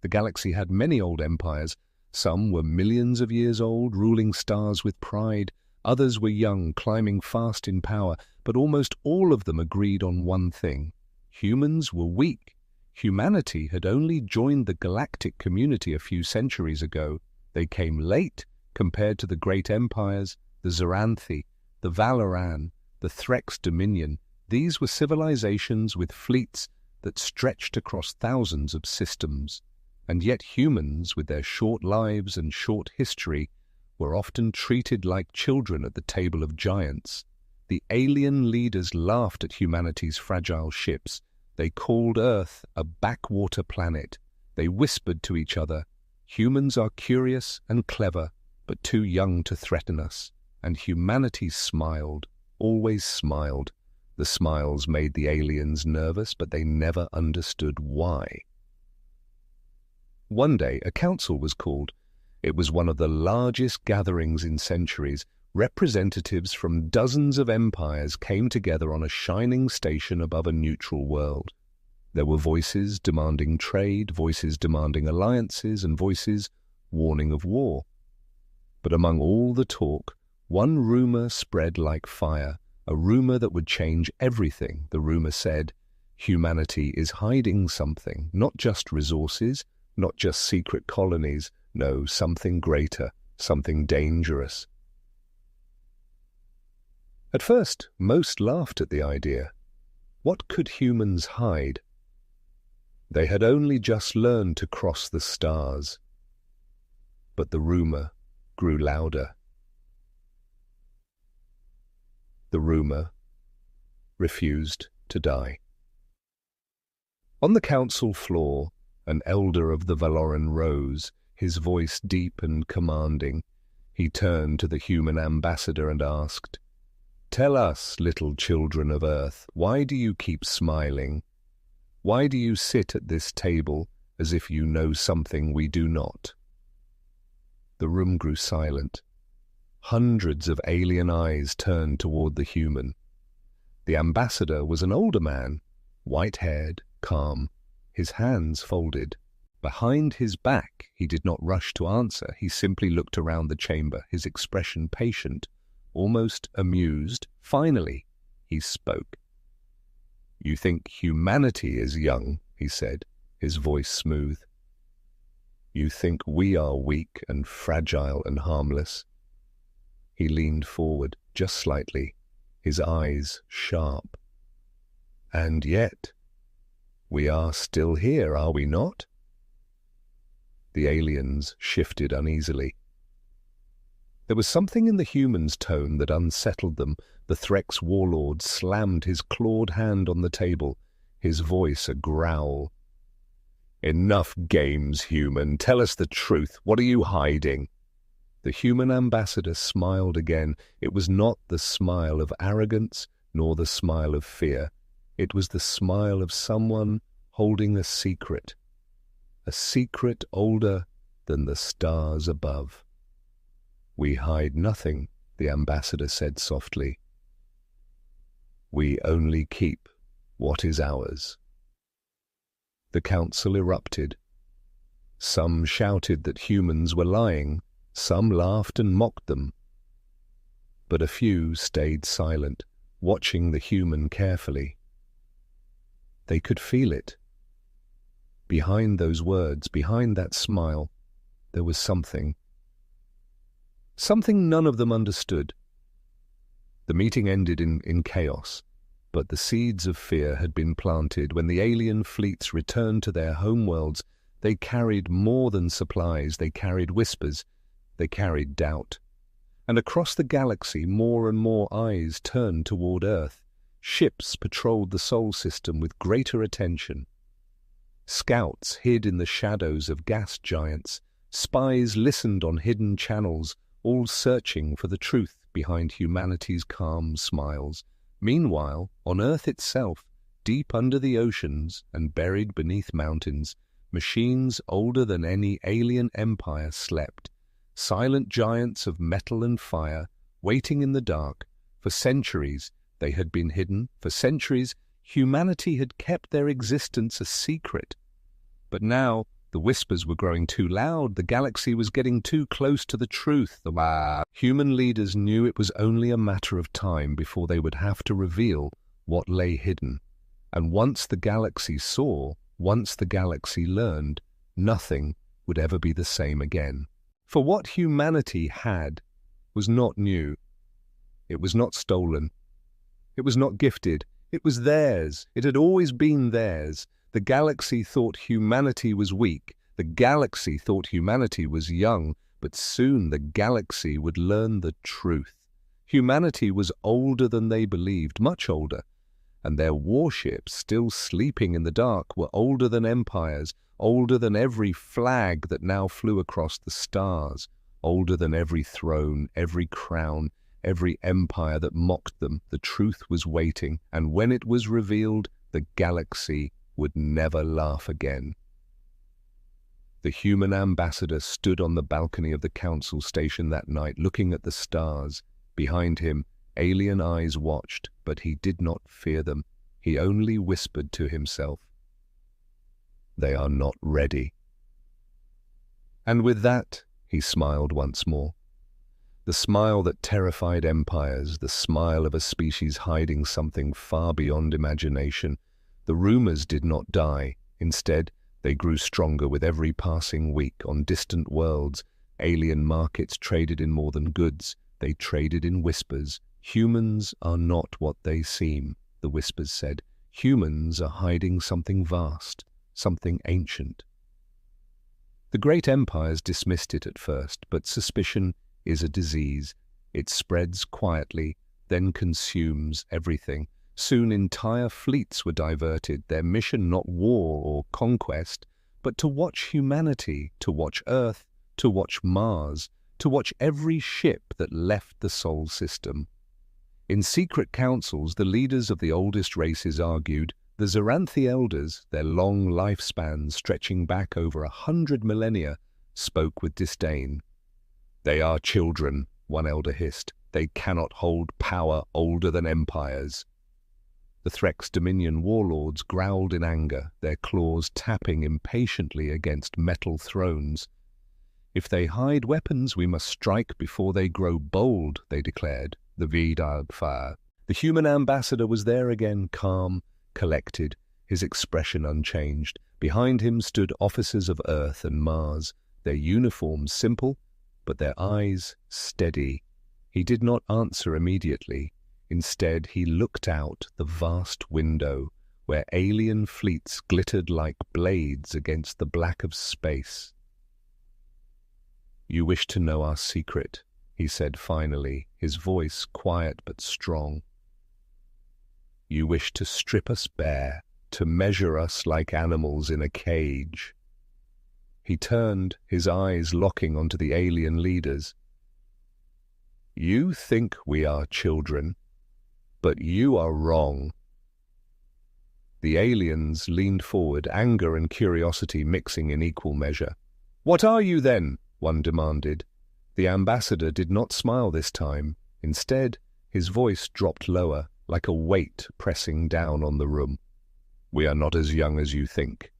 The galaxy had many old empires. Some were millions of years old, ruling stars with pride. Others were young, climbing fast in power. But almost all of them agreed on one thing. Humans were weak. Humanity had only joined the galactic community a few centuries ago. They came late compared to the great empires, the Zoranthi, the Valoran, the Threx Dominion. These were civilizations with fleets that stretched across thousands of systems. And yet humans, with their short lives and short history, were often treated like children at the table of giants. The alien leaders laughed at humanity's fragile ships. They called Earth a backwater planet. They whispered to each other, "Humans are curious and clever, but too young to threaten us." And humanity smiled, always smiled. The smiles made the aliens nervous, but they never understood why. One day, a council was called. It was one of the largest gatherings in centuries. Representatives from dozens of empires came together on a shining station above a neutral world. There were voices demanding trade, voices demanding alliances, and voices warning of war. But among all the talk, one rumor spread like fire, a rumor that would change everything. The rumor said, humanity is hiding something, not just resources, not just secret colonies, no, something greater, something dangerous. At first, most laughed at the idea. What could humans hide? They had only just learned to cross the stars. But the rumor grew louder. The rumor refused to die. On the council floor, an elder of the Valoran rose, his voice deep and commanding. He turned to the human ambassador and asked, "Tell us, little children of Earth, why do you keep smiling? Why do you sit at this table as if you know something we do not?" The room grew silent. Hundreds of alien eyes turned toward the human. The ambassador was an older man, white-haired, calm, his hands folded. Behind his back, he did not rush to answer. He simply looked around the chamber, his expression patient, almost amused. Finally, he spoke. "You think humanity is young," he said, his voice smooth. "You think we are weak and fragile and harmless." He leaned forward, just slightly, his eyes sharp. "And yet, we are still here, are we not?" The aliens shifted uneasily. There was something in the humans' tone that unsettled them. The Threx warlord slammed his clawed hand on the table, his voice a growl. "Enough games, human. Tell us the truth. What are you hiding?" The human ambassador smiled again. It was not the smile of arrogance, nor the smile of fear. It was the smile of someone holding a secret older than the stars above. "We hide nothing," the ambassador said softly. "We only keep what is ours." The council erupted. Some shouted that humans were lying, some laughed and mocked them. But a few stayed silent, watching the human carefully. They could feel it. Behind those words, behind that smile, there was something. Something none of them understood. The meeting ended in chaos, but the seeds of fear had been planted. When the alien fleets returned to their homeworlds, they carried more than supplies. They carried whispers. They carried doubt. And across the galaxy, more and more eyes turned toward Earth. Ships patrolled the Sol system with greater attention. Scouts hid in the shadows of gas giants. Spies listened on hidden channels, all searching for the truth behind humanity's calm smiles. Meanwhile, on Earth itself, deep under the oceans and buried beneath mountains, machines older than any alien empire slept. Silent giants of metal and fire, waiting in the dark. For centuries they had been hidden. For centuries humanity had kept their existence a secret. But now The whispers were growing too loud. The galaxy was getting too close to the truth. The human leaders knew it was only a matter of time before they would have to reveal what lay hidden. And once the galaxy saw, once the galaxy learned, nothing would ever be the same again. For what humanity had was not new. It was not stolen. It was not gifted. It was theirs. It had always been theirs. The galaxy thought humanity was weak. The galaxy thought humanity was young. But soon the galaxy would learn the truth. Humanity was older than they believed, much older. And their warships, still sleeping in the dark, were older than empires, older than every flag that now flew across the stars, older than every throne, every crown, every empire that mocked them. The truth was waiting, and when it was revealed, the galaxy would never laugh again. The human ambassador stood on the balcony of the council station that night, looking at the stars. Behind him, alien eyes watched, but he did not fear them. He only whispered to himself, "They are not ready." And with that, he smiled once more. The smile that terrified empires, the smile of a species hiding something far beyond imagination. The rumors did not die. Instead, they grew stronger with every passing week. On distant worlds, alien markets traded in more than goods. They traded in whispers. Humans are not what they seem, the whispers said. Humans are hiding something vast, something ancient. The great empires dismissed it at first, but suspicion is a disease. It spreads quietly, then consumes everything. Soon entire fleets were diverted, their mission not war or conquest, but to watch humanity, to watch Earth, to watch Mars, to watch every ship that left the Sol system. In secret councils, the leaders of the oldest races argued. The Xeranthi elders, their long lifespans stretching back over 100 millennia, spoke with disdain. "They are children," one elder hissed. "They cannot hold power older than empires." The Threx Dominion warlords growled in anger, their claws tapping impatiently against metal thrones. "If they hide weapons, we must strike before they grow bold," they declared. The Vidalfar. The human ambassador was there again, calm, collected, his expression unchanged. Behind him stood officers of Earth and Mars, their uniforms simple, but their eyes steady. He did not answer immediately. Instead, he looked out the vast window, where alien fleets glittered like blades against the black of space. "You wish to know our secret," he said finally, his voice quiet but strong. "You wish to strip us bare, to measure us like animals in a cage." He turned, his eyes locking onto the alien leaders. "You think we are children, but you are wrong." The aliens leaned forward, anger and curiosity mixing in equal measure. "What are you then?" one demanded. The ambassador did not smile this time. Instead, his voice dropped lower, like a weight pressing down on the room. "We are not as young as you think."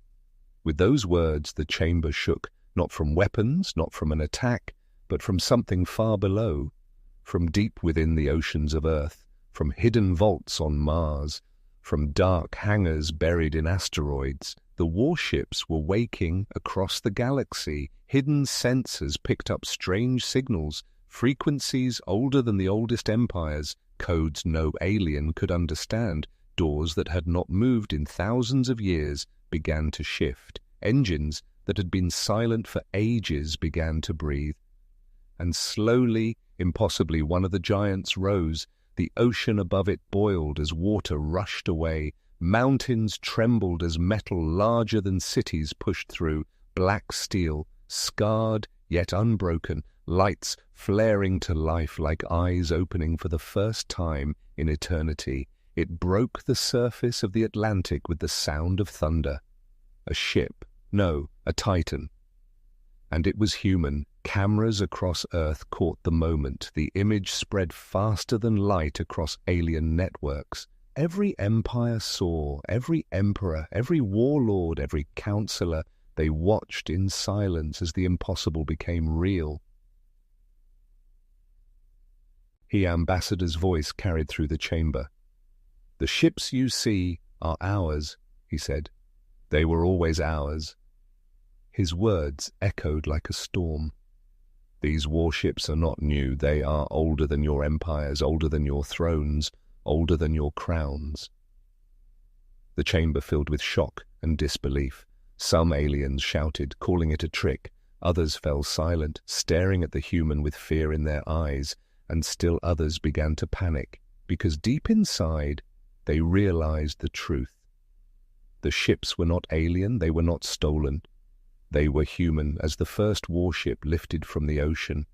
With those words, the chamber shook, not from weapons, not from an attack, but from something far below, from deep within the oceans of Earth, from hidden vaults on Mars, from dark hangars buried in asteroids. The warships were waking across the galaxy. Hidden sensors picked up strange signals, frequencies older than the oldest empires, codes no alien could understand. Doors that had not moved in thousands of years began to shift. Engines that had been silent for ages began to breathe. And slowly, impossibly, one of the giants rose. The ocean above it boiled as water rushed away. Mountains trembled as metal larger than cities pushed through. Black steel, scarred yet unbroken, lights flaring to life like eyes opening for the first time in eternity. It broke the surface of the Atlantic with the sound of thunder. A ship, no, a Titan. And it was human. Cameras across Earth caught the moment. The image spread faster than light across alien networks. Every empire saw, every emperor, every warlord, every counselor They watched in silence as the impossible became real. The ambassador's voice carried through the chamber. "The ships you see are ours," he said. "They were always ours." His words echoed like a storm. "These warships are not new. They are older than your empires, older than your thrones, older than your crowns." The chamber filled with shock and disbelief. Some aliens shouted, calling it a trick. Others fell silent, staring at the human with fear in their eyes, and still others began to panic, because deep inside they realized the truth. The ships were not alien, they were not stolen. They were human, as the first warship lifted from the ocean,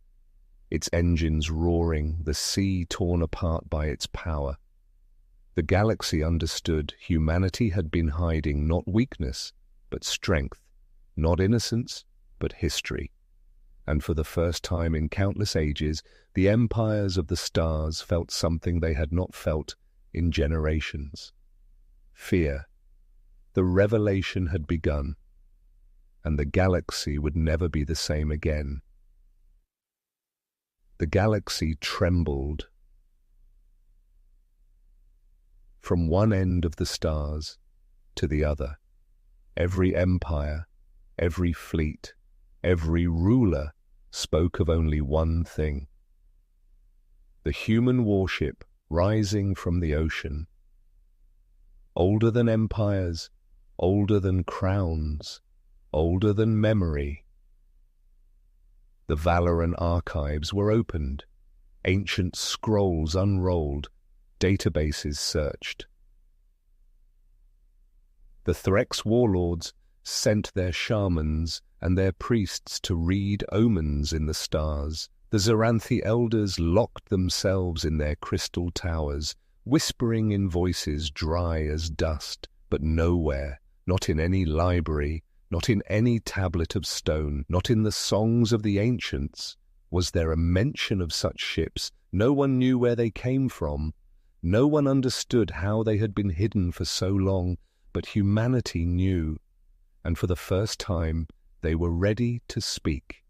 its engines roaring, the sea torn apart by its power. The galaxy understood humanity had been hiding not weakness, but strength, not innocence, but history. And for the first time in countless ages, the empires of the stars felt something they had not felt in generations. Fear. The revelation had begun, and the galaxy would never be the same again. The galaxy trembled. From one end of the stars to the other, every empire, every fleet, every ruler spoke of only one thing. The human warship rising from the ocean. Older than empires, older than crowns, older than memory. The Valoran archives were opened, ancient scrolls unrolled, databases searched. The Threx warlords sent their shamans and their priests to read omens in the stars. The Zoranthi elders locked themselves in their crystal towers, whispering in voices dry as dust, but nowhere, not in any library, not in any tablet of stone, not in the songs of the ancients, was there a mention of such ships. No one knew where they came from. No one understood how they had been hidden for so long, but humanity knew, and for the first time they were ready to speak.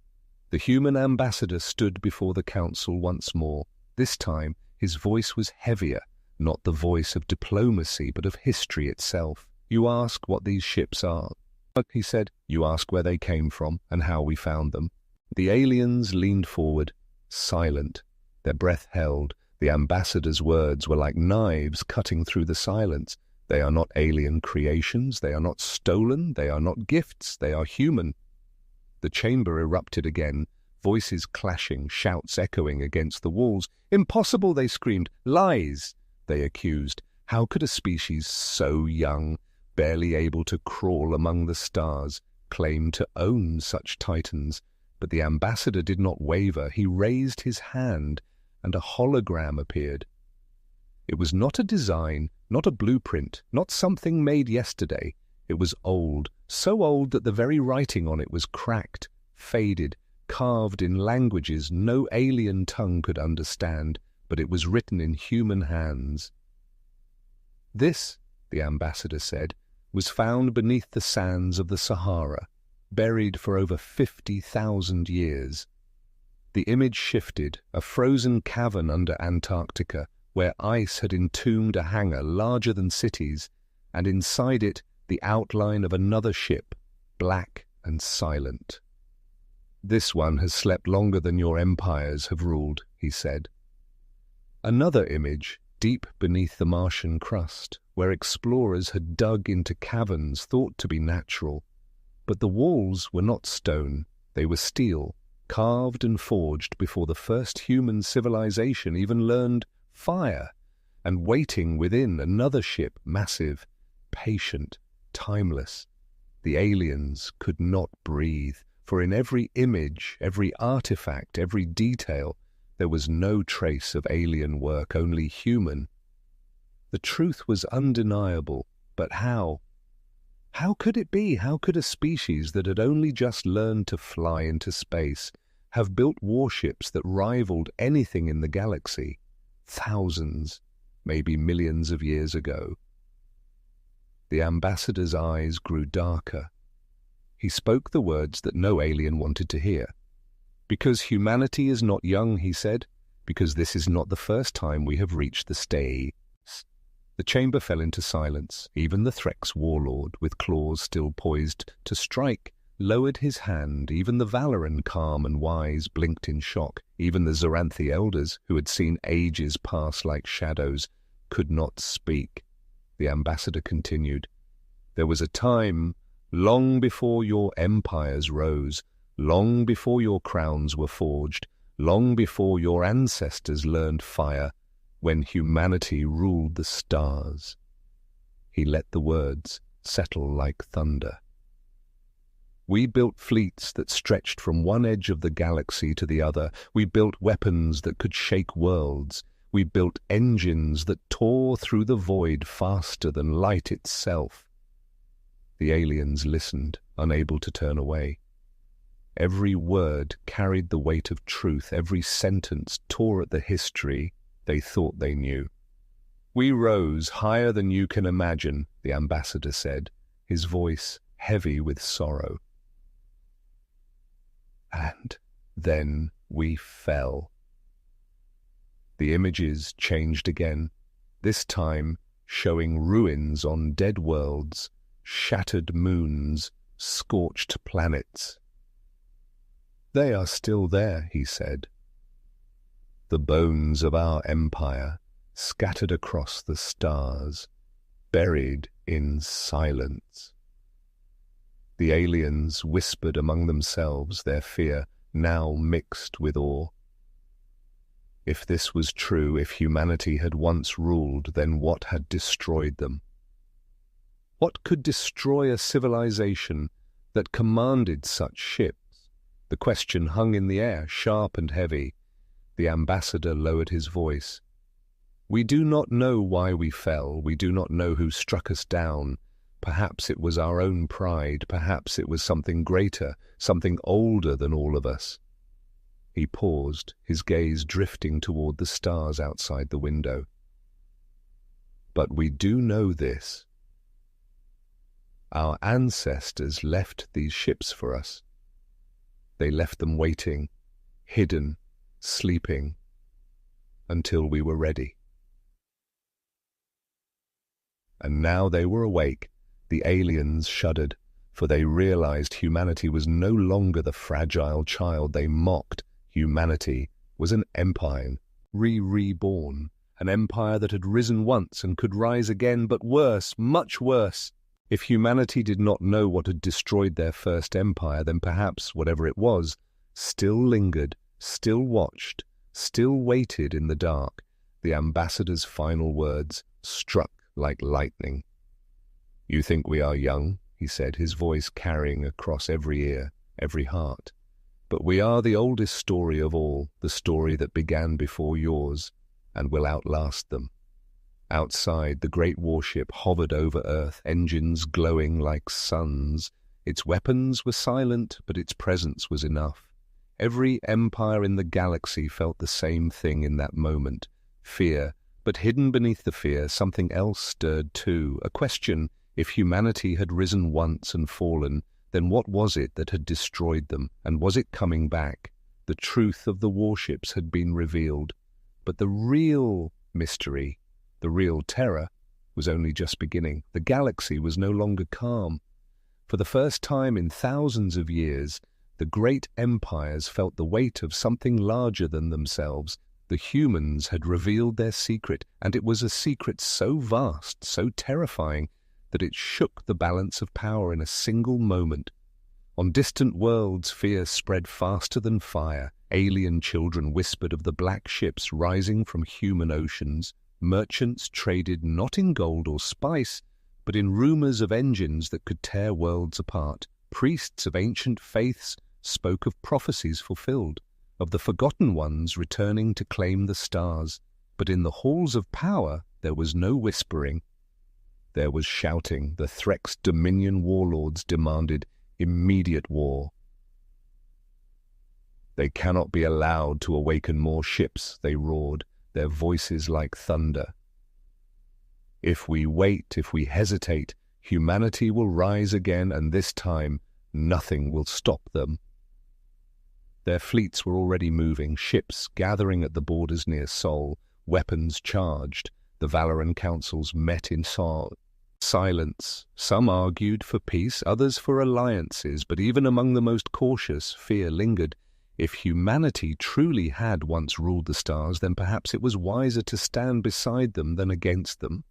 The human ambassador stood before the council once more. This time his voice was heavier, not the voice of diplomacy, but of history itself. "You ask what these ships are," he said. "You ask where they came from and how we found them." The aliens leaned forward, silent, their breath held. The ambassador's words were like knives cutting through the silence. "They are not alien creations, they are not stolen, they are not gifts, they are human." The chamber erupted again, voices clashing, shouts echoing against the walls. "Impossible!" they screamed. "Lies!" they accused. How could a species so young, barely able to crawl among the stars, claim to own such titans? But the ambassador did not waver. He raised his hand, and a hologram appeared. It was not a design, not a blueprint, not something made yesterday. It was old, so old that the very writing on it was cracked, faded, carved in languages no alien tongue could understand, but it was written in human hands. "This," the ambassador said, "was found beneath the sands of the Sahara, buried for over 50,000 years. The image shifted, a frozen cavern under Antarctica, where ice had entombed a hangar larger than cities, and inside it the outline of another ship, black and silent. "This one has slept longer than your empires have ruled," he said. Another image, deep beneath the Martian crust, where explorers had dug into caverns thought to be natural. But the walls were not stone, they were steel, carved and forged before the first human civilization even learned fire, and waiting within another ship, massive, patient, timeless. The aliens could not breathe, for in every image, every artifact, every detail, there was no trace of alien work, only human. The truth was undeniable, but how? How could it be? How could a species that had only just learned to fly into space have built warships that rivaled anything in the galaxy, thousands, maybe millions of years ago? The ambassador's eyes grew darker. He spoke the words that no alien wanted to hear. "Because humanity is not young," he said, "because this is not the first time we have reached the stage." The chamber fell into silence. Even the Threx warlord, with claws still poised to strike, lowered his hand. Even the Valoran, calm and wise, blinked in shock. Even the Zoranthi elders, who had seen ages pass like shadows, could not speak. The ambassador continued, "There was a time, long before your empires rose, long before your crowns were forged, long before your ancestors learned fire, when humanity ruled the stars." He let the words settle like thunder. "We built fleets that stretched from one edge of the galaxy to the other. We built weapons that could shake worlds. We built engines that tore through the void faster than light itself." The aliens listened, unable to turn away. Every word carried the weight of truth. Every sentence tore at the history they thought they knew. "We rose higher than you can imagine," the ambassador said, his voice heavy with sorrow. "And then we fell." The images changed again, this time showing ruins on dead worlds, shattered moons, scorched planets. "They are still there," he said. "The bones of our empire, scattered across the stars, buried in silence." The aliens whispered among themselves, their fear now mixed with awe. If this was true, if humanity had once ruled, then what had destroyed them? What could destroy a civilization that commanded such ships? The question hung in the air, sharp and heavy. The ambassador lowered his voice. "We do not know why we fell. We do not know who struck us down. Perhaps it was our own pride. Perhaps it was something greater, something older than all of us." He paused, his gaze drifting toward the stars outside the window. "But we do know this. Our ancestors left these ships for us. They left them waiting, hidden, sleeping, until we were ready. And now they were awake. The aliens shuddered, for they realized humanity was no longer the fragile child they mocked. Humanity was an empire, reborn, an empire that had risen once and could rise again, but worse, much worse. If humanity did not know what had destroyed their first empire, then perhaps, whatever it was, still lingered, still watched, still waited in the dark. The ambassador's final words struck like lightning. "You think we are young," he said, his voice carrying across every ear, every heart. "But we are the oldest story of all, the story that began before yours, and will outlast them." Outside, the great warship hovered over Earth, engines glowing like suns. Its weapons were silent, but its presence was enough. Every empire in the galaxy felt the same thing in that moment. Fear, but hidden beneath the fear, something else stirred too, a question. If humanity had risen once and fallen, then what was it that had destroyed them, and was it coming back? The truth of the warships had been revealed, but the real mystery, the real terror, was only just beginning. The galaxy was no longer calm. For the first time in thousands of years, the great empires felt the weight of something larger than themselves. The humans had revealed their secret, and it was a secret so vast, so terrifying, that it shook the balance of power in a single moment. On distant worlds, fear spread faster than fire. Alien children whispered of the black ships rising from human oceans. Merchants traded not in gold or spice, but in rumors of engines that could tear worlds apart. Priests of ancient faiths spoke of prophecies fulfilled, of the forgotten ones returning to claim the stars. But in the halls of power there was no whispering. There was shouting. The Threx Dominion warlords demanded immediate war. "They cannot be allowed to awaken more ships," they roared, their voices like thunder. "If we wait, if we hesitate, humanity will rise again, and this time Nothing will stop them. Their fleets were already moving, ships gathering at the borders near Sol, weapons charged. The Valoran councils met in silence. Some argued for peace, others for alliances, but even among the most cautious, fear lingered. If humanity truly had once ruled the stars, then perhaps it was wiser to stand beside them than against them.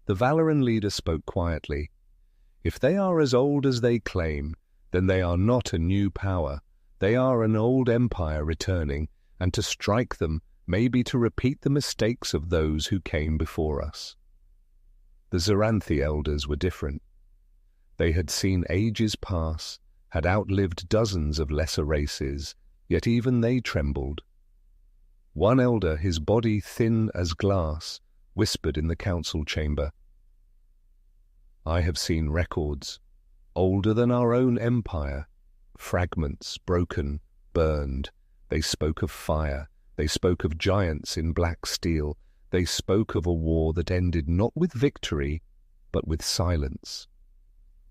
The Valoran leader spoke quietly. If they are as old as they claim, then they are not a new power. They are an old empire returning, and to strike them may be to repeat the mistakes of those who came before us. The Xeranthi elders were different. They had seen ages pass, had outlived dozens of lesser races, yet even they trembled. One elder, his body thin as glass, whispered in the council chamber, "I have seen records, older than our own empire, fragments, broken, burned. They spoke of fire, they spoke of giants in black steel, they spoke of a war that ended not with victory, but with silence."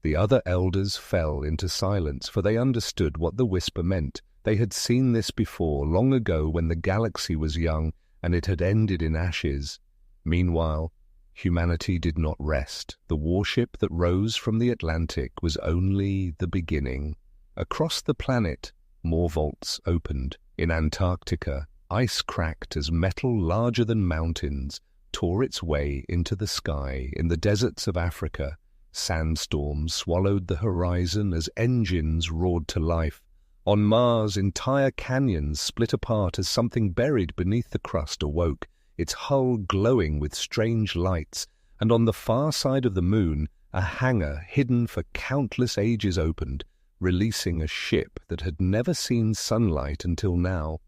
The other elders fell into silence, for they understood what the whisper meant. They had seen this before, long ago when the galaxy was young, and it had ended in ashes. Meanwhile, humanity did not rest. The warship that rose from the Atlantic was only the beginning. Across the planet, more vaults opened. In Antarctica, ice cracked as metal larger than mountains tore its way into the sky. In the deserts of Africa, sandstorms swallowed the horizon as engines roared to life. On Mars, entire canyons split apart as something buried beneath the crust awoke, its hull glowing with strange lights. And on the far side of the moon, a hangar hidden for countless ages opened, releasing a ship that had never seen sunlight until now.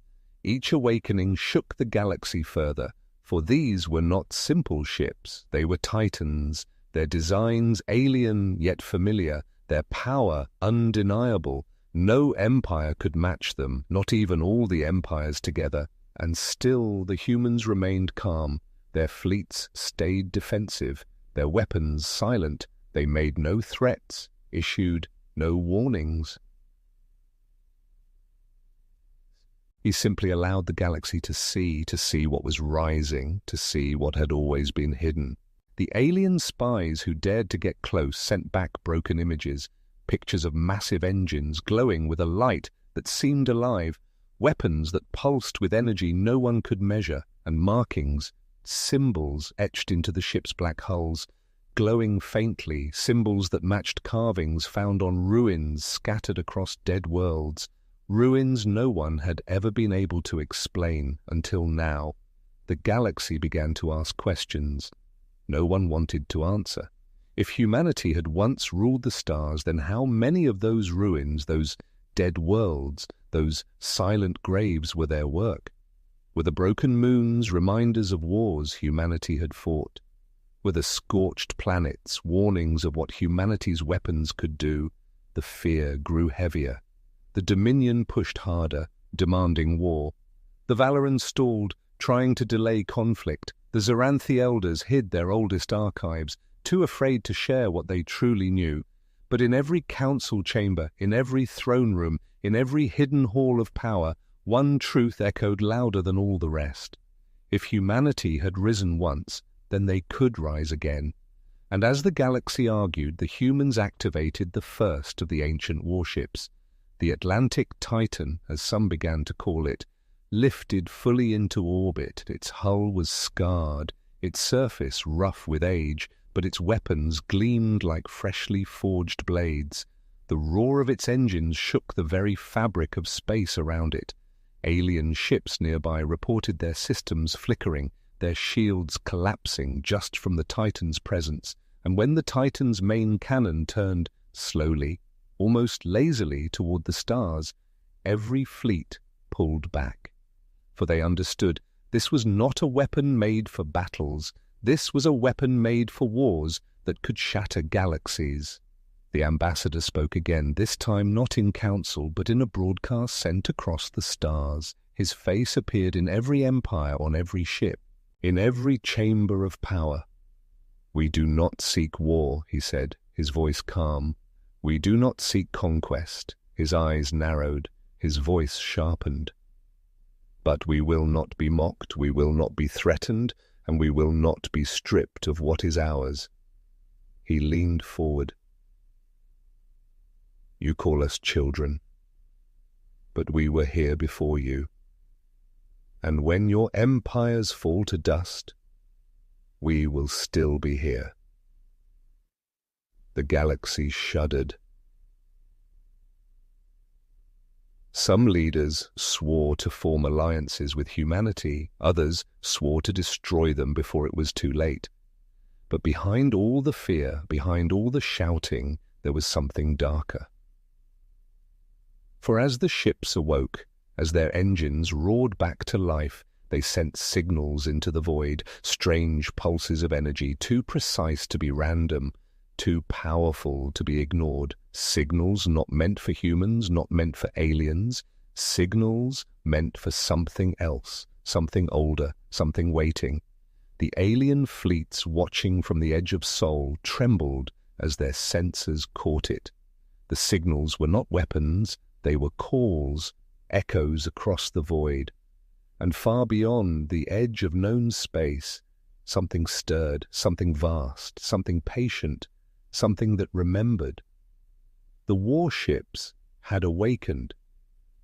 Each awakening shook the galaxy further, for these were not simple ships. They were titans, their designs alien yet familiar, their power undeniable. No empire could match them, not even all the empires together. And still the humans remained calm. Their fleets stayed defensive, their weapons silent. They made no threats, issued no warnings. He simply allowed the galaxy to see what was rising, to see what had always been hidden. The alien spies who dared to get close sent back broken images, pictures of massive engines glowing with a light that seemed alive, weapons that pulsed with energy no one could measure, and markings, symbols etched into the ship's black hulls, glowing faintly, symbols that matched carvings found on ruins scattered across dead worlds, ruins no one had ever been able to explain until now. The galaxy began to ask questions. No one wanted to answer. If humanity had once ruled the stars, then how many of those ruins, those dead worlds, those silent graves were their work? Were the broken moons reminders of wars humanity had fought? Were the scorched planets warnings of what humanity's weapons could do? The fear grew heavier. The Dominion pushed harder, demanding war. The Valorans stalled, trying to delay conflict. The Xeranthi elders hid their oldest archives, too afraid to share what they truly knew. But in every council chamber, in every throne room, in every hidden hall of power, one truth echoed louder than all the rest. If humanity had risen once, then they could rise again. And as the galaxy argued, the humans activated the first of the ancient warships. The Atlantic Titan, as some began to call it, lifted fully into orbit. Its hull was scarred, its surface rough with age, but its weapons gleamed like freshly forged blades. The roar of its engines shook the very fabric of space around it. Alien ships nearby reported their systems flickering, their shields collapsing just from the Titan's presence, and when the Titan's main cannon turned slowly, almost lazily toward the stars, every fleet pulled back. For they understood this was not a weapon made for battles, this was a weapon made for wars that could shatter galaxies. The ambassador spoke again, this time not in council, but in a broadcast sent across the stars. His face appeared in every empire, on every ship, in every chamber of power. "We do not seek war," he said, his voice calm. We do not seek conquest. His eyes narrowed, his voice sharpened. But we will not be mocked, we will not be threatened, and we will not be stripped of what is ours. He leaned forward. You call us children, but we were here before you. And when your empires fall to dust, we will still be here. The galaxy shuddered. Some leaders swore to form alliances with humanity, others swore to destroy them before it was too late. But behind all the fear, behind all the shouting, there was something darker. For as the ships awoke, as their engines roared back to life, they sent signals into the void, strange pulses of energy, too precise to be random, too powerful to be ignored. Signals not meant for humans, not meant for aliens. Signals meant for something else, something older, something waiting. The alien fleets watching from the edge of Sol trembled as their sensors caught it. The signals were not weapons, they were calls, echoes across the void. And far beyond the edge of known space, something stirred, something vast, something patient, something that remembered. The warships had awakened,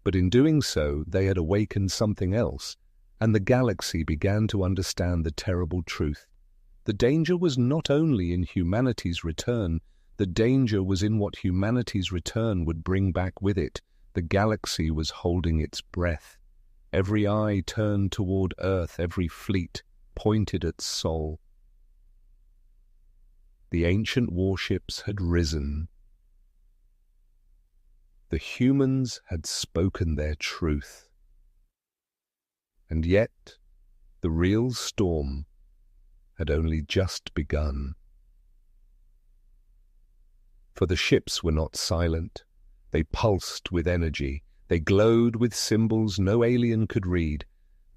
but in doing so they had awakened something else, and the galaxy began to understand the terrible truth. The danger was not only in humanity's return, the danger was in what humanity's return would bring back with it. The galaxy was holding its breath. Every eye turned toward Earth, every fleet pointed at Sol. The ancient warships had risen. The humans had spoken their truth. And yet, the real storm had only just begun. For the ships were not silent. They pulsed with energy. They glowed with symbols no alien could read.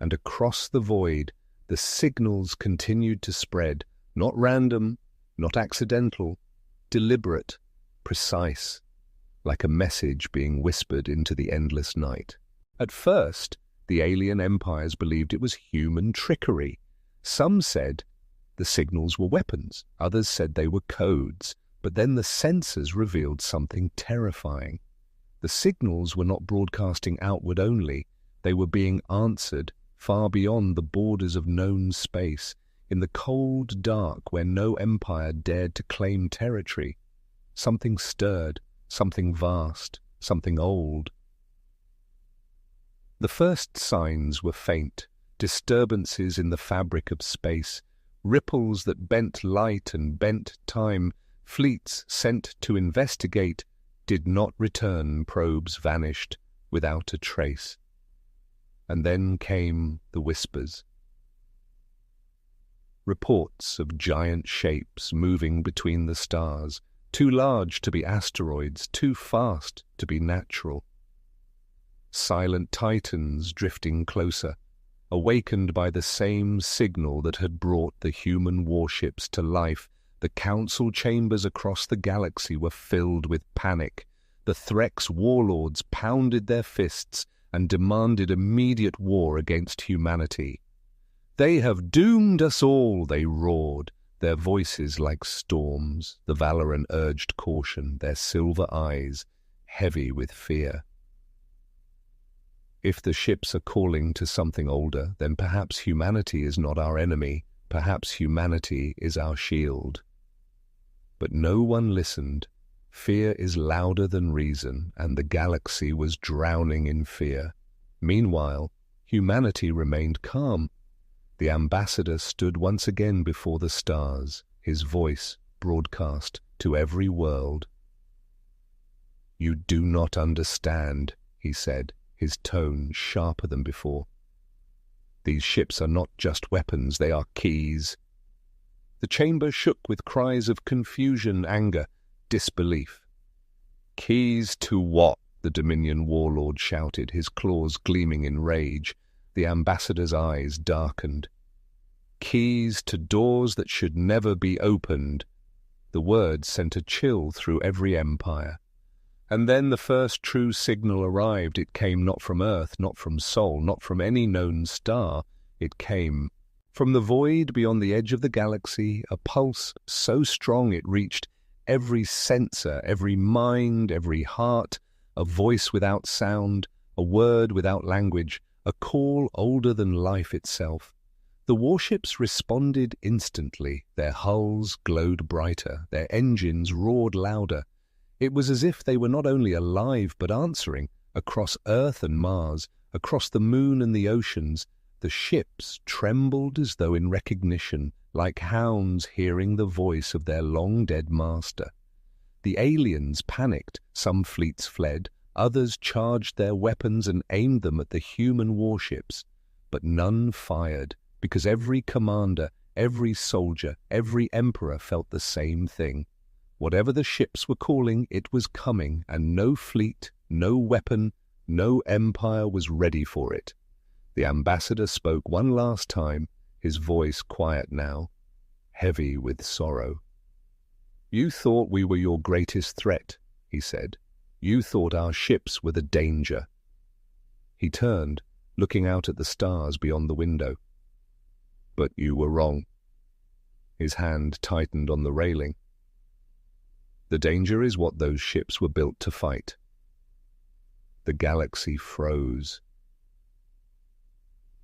And across the void, the signals continued to spread, not random, not accidental, deliberate, precise, like a message being whispered into the endless night. At first, the alien empires believed it was human trickery. Some said the signals were weapons, others said they were codes, but then the sensors revealed something terrifying. The signals were not broadcasting outward only, they were being answered far beyond the borders of known space, in the cold dark where no empire dared to claim territory. Something stirred, something vast, something old. The first signs were faint, disturbances in the fabric of space, ripples that bent light and bent time. Fleets sent to investigate did not return, probes vanished without a trace. And then came the whispers. Reports of giant shapes moving between the stars, too large to be asteroids, too fast to be natural. Silent titans drifting closer, awakened by the same signal that had brought the human warships to life. The council chambers across the galaxy were filled with panic. The Threx warlords pounded their fists and demanded immediate war against humanity. "They have doomed us all," they roared, their voices like storms. The Valoran urged caution, their silver eyes heavy with fear. If the ships are calling to something older, then perhaps humanity is not our enemy, perhaps humanity is our shield. But no one listened. Fear is louder than reason, and the galaxy was drowning in fear. Meanwhile, humanity remained calm. The ambassador stood once again before the stars, his voice broadcast to every world. "You do not understand," he said, his tone sharper than before. "These ships are not just weapons, they are keys." The chamber shook with cries of confusion, anger, disbelief. "Keys to what?" the Dominion warlord shouted, his claws gleaming in rage. The ambassador's eyes darkened. "Keys to doors that should never be opened." The word sent a chill through every empire. And then the first true signal arrived. It came not from Earth, not from Sol, not from any known star. It came from the void beyond the edge of the galaxy, a pulse so strong it reached every sensor, every mind, every heart, a voice without sound, a word without language, a call older than life itself. The warships responded instantly. Their hulls glowed brighter, their engines roared louder. It was as if they were not only alive but answering, across Earth and Mars, across the moon and the oceans. The ships trembled as though in recognition, like hounds hearing the voice of their long-dead master. The aliens panicked. Some fleets fled, others charged their weapons and aimed them at the human warships. But none fired, because every commander, every soldier, every emperor felt the same thing. Whatever the ships were calling, it was coming, and no fleet, no weapon, no empire was ready for it. The ambassador spoke one last time, his voice quiet now, heavy with sorrow. "You thought we were your greatest threat," he said. "You thought our ships were the danger." He turned, looking out at the stars beyond the window. "But you were wrong." His hand tightened on the railing. "The danger is what those ships were built to fight." The galaxy froze.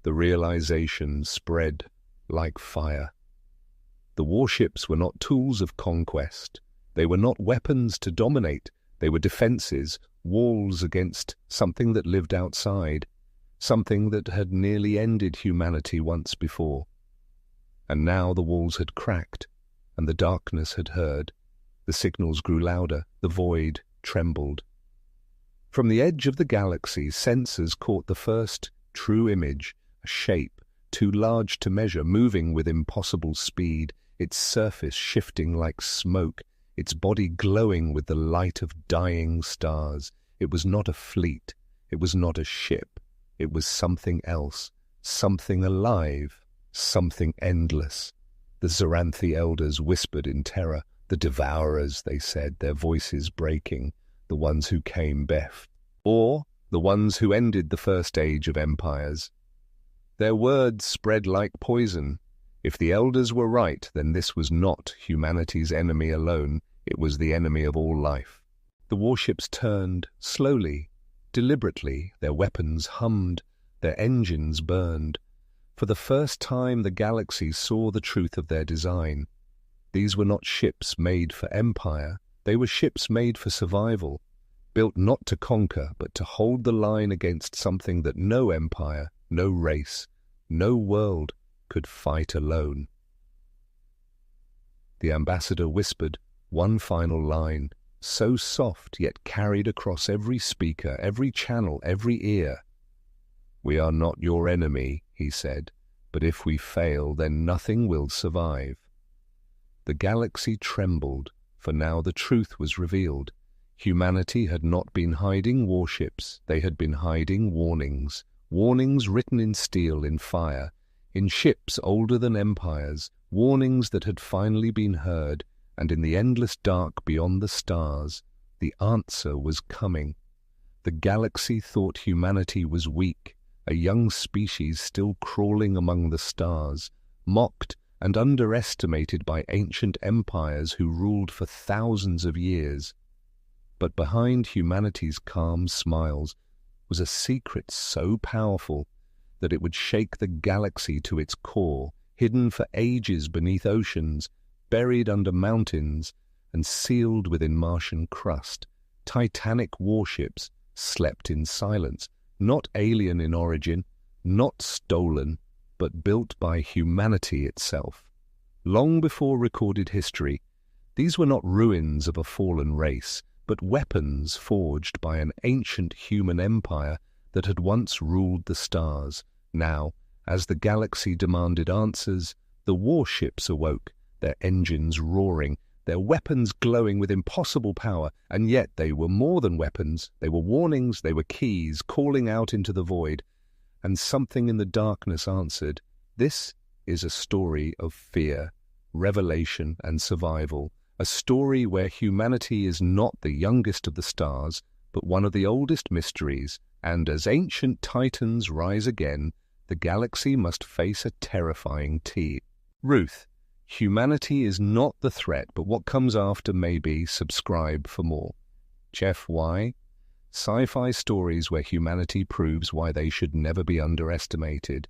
The realization spread like fire. The warships were not tools of conquest. They were not weapons to dominate. They were defenses, walls against something that lived outside, something that had nearly ended humanity once before. And now the walls had cracked, and the darkness had heard. The signals grew louder, the void trembled. From the edge of the galaxy, sensors caught the first true image, a shape, too large to measure, moving with impossible speed, its surface shifting like smoke, its body glowing with the light of dying stars. It was not a fleet, it was not a ship, it was something else, something alive, something endless. The Zoranthi elders whispered in terror. The devourers, they said, their voices breaking, the ones who came beft, or the ones who ended the first age of empires. Their words spread like poison. If the elders were right, then this was not humanity's enemy alone, it was the enemy of all life. The warships turned, slowly, deliberately, their weapons hummed, their engines burned. For the first time the galaxy saw the truth of their design. These were not ships made for empire, they were ships made for survival, built not to conquer, but to hold the line against something that no empire, no race, no world could fight alone. The ambassador whispered one final line, so soft yet carried across every speaker, every channel, every ear. "We are not your enemy," he said, "but if we fail, then nothing will survive." The galaxy trembled, for now the truth was revealed. Humanity had not been hiding warships, they had been hiding warnings. Warnings written in steel, in fire, in ships older than empires, warnings that had finally been heard, and in the endless dark beyond the stars, the answer was coming. The galaxy thought humanity was weak, a young species still crawling among the stars, mocked and underestimated by ancient empires who ruled for thousands of years. But behind humanity's calm smiles was a secret so powerful that it would shake the galaxy to its core, hidden for ages beneath oceans, buried under mountains, and sealed within Martian crust. Titanic warships slept in silence, not alien in origin, not stolen, but built by humanity itself. Long before recorded history, these were not ruins of a fallen race, but weapons forged by an ancient human empire that had once ruled the stars. Now, as the galaxy demanded answers, the warships awoke, their engines roaring, their weapons glowing with impossible power, and yet they were more than weapons. They were warnings, they were keys, calling out into the void. And something in the darkness answered, "This is a story of fear, revelation, and survival, A story where humanity is not the youngest of the stars, but one of the oldest mysteries, and as ancient titans rise again, the galaxy must face a terrifying team. Ruth, humanity is not the threat, but what comes after may be. Subscribe for more. HFY Sci-Fi stories where humanity proves why they should never be underestimated.